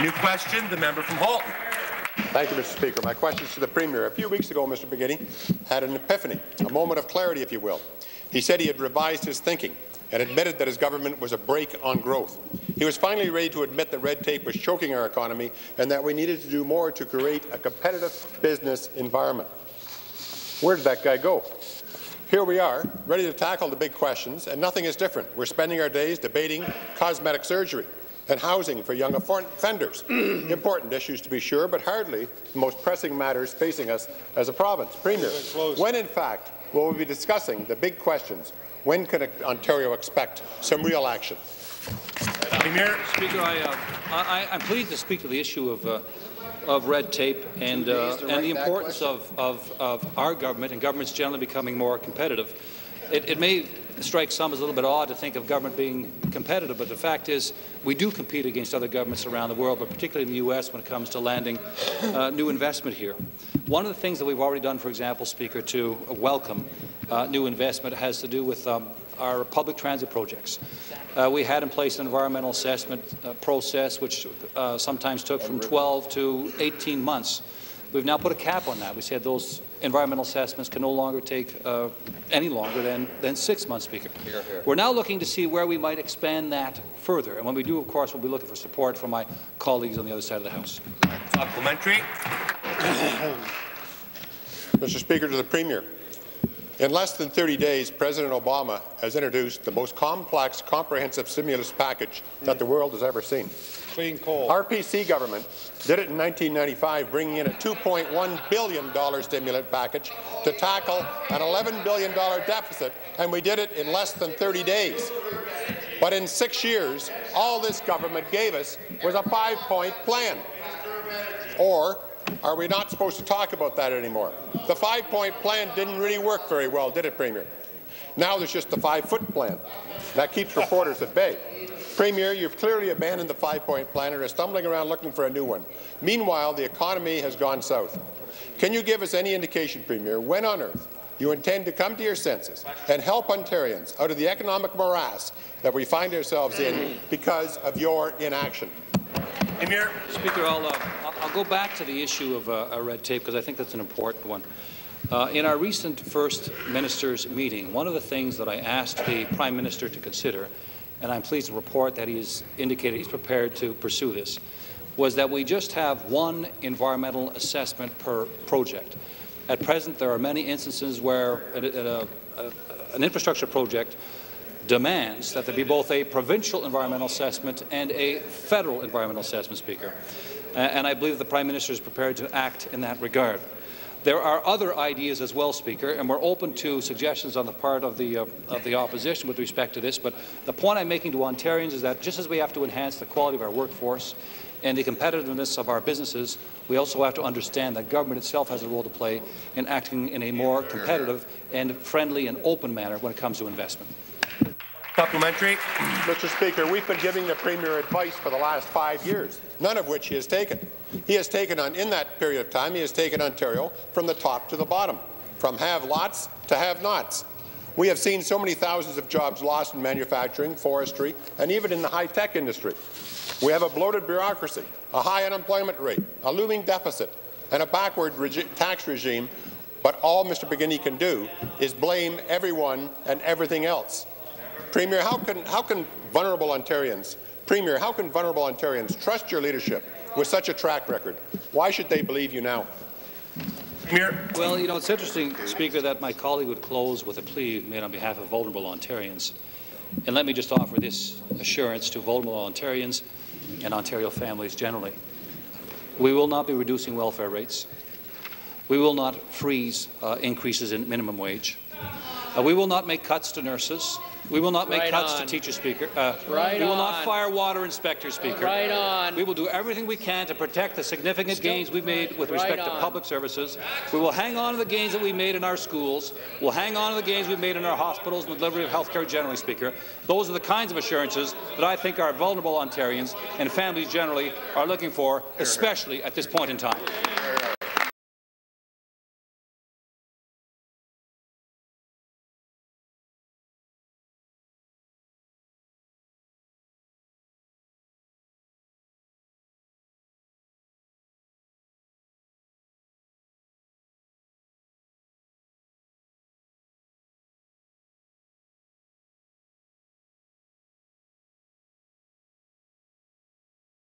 New question, the member from Halton. Thank you, Mr. Speaker. My question is to the Premier. A few weeks ago, Mr. McGuinty had an epiphany, a moment of clarity, if you will. He said he had revised his thinking and admitted that his government was a brake on growth. He was finally ready to admit that red tape was choking our economy and that we needed to do more to create a competitive business environment. Where did that guy go? Here we are, ready to tackle the big questions, and nothing is different. We're spending our days debating cosmetic surgery and housing for young offenders. Important issues, to be sure, but hardly the most pressing matters facing us as a province. Premier, when in fact will we be discussing the big questions? When can Ontario expect some real action? Premier. Speaker, I'm pleased to speak to the issue of red tape and the importance of our government and governments generally becoming more competitive. It may strike some as a little bit odd to think of government being competitive, but the fact is we do compete against other governments around the world, but particularly in the U.S. when it comes to landing new investment here. One of the things that we've already done, for example, Speaker, to welcome new investment has to do with our public transit projects. We had in place an environmental assessment process which sometimes took from 12 to 18 months. We've now put a cap on that. We said those environmental assessments can no longer take any longer than 6 months, Speaker. We're now looking to see where we might expand that further. And when we do, of course, we'll be looking for support from my colleagues on the other side of the House. Supplementary. Mr. Speaker, to the Premier. In less than 30 days, President Obama has introduced the most complex, comprehensive stimulus package that the world has ever seen. Clean coal. Our PC government did it in 1995, bringing in a $2.1 billion stimulant package to tackle an $11 billion deficit, and we did it in less than 30 days. But in 6 years, all this government gave us was a 5-point plan. Or are we not supposed to talk about that anymore? The 5-point plan didn't really work very well, did it, Premier? Now there's just the 5-foot plan. That keeps reporters at bay. Premier, you've clearly abandoned the 5-point plan and are stumbling around looking for a new one. Meanwhile, the economy has gone south. Can you give us any indication, Premier, when on earth you intend to come to your senses and help Ontarians out of the economic morass that we find ourselves in because of your inaction? Premier. Speaker, I'll go back to the issue of red tape because I think that's an important one. In our recent First Minister's meeting, one of the things that I asked the Prime Minister to consider, and I'm pleased to report that he has indicated he's prepared to pursue this, was that we just have one environmental assessment per project. At present, there are many instances where an infrastructure project demands that there be both a provincial environmental assessment and a federal environmental assessment, Speaker. And I believe the Prime Minister is prepared to act in that regard. There are other ideas as well, Speaker, and we're open to suggestions on the part of the opposition with respect to this. But the point I'm making to Ontarians is that just as we have to enhance the quality of our workforce and the competitiveness of our businesses, we also have to understand that government itself has a role to play in acting in a more competitive and friendly and open manner when it comes to investment. Supplementary. Mr. Speaker, we've been giving the Premier advice for the last 5 years, none of which he has taken. He has taken in that period of time, he has taken Ontario from the top to the bottom, from have-lots to have-nots. We have seen so many thousands of jobs lost in manufacturing, forestry, and even in the high-tech industry. We have a bloated bureaucracy, a high unemployment rate, a looming deficit, and a backward tax regime, but all Mr. McGuinty can do is blame everyone and everything else. Premier, how can vulnerable Ontarians trust your leadership with such a track record? Why should they believe you now? Premier. Well, you know, it's interesting, Speaker, that my colleague would close with a plea made on behalf of vulnerable Ontarians. And let me just offer this assurance to vulnerable Ontarians and Ontario families generally. We will not be reducing welfare rates. We will not freeze increases in minimum wage. We will not make cuts to nurses. We will not make cuts to teachers, Speaker. We will not fire water inspectors, Speaker. We will do everything we can to protect the significant gains we've made with respect to public services. We will hang on to the gains that we made in our schools. We'll hang on to the gains we've made in our hospitals and the delivery of health care generally, Speaker. Those are the kinds of assurances that I think our vulnerable Ontarians and families generally are looking for, especially at this point in time.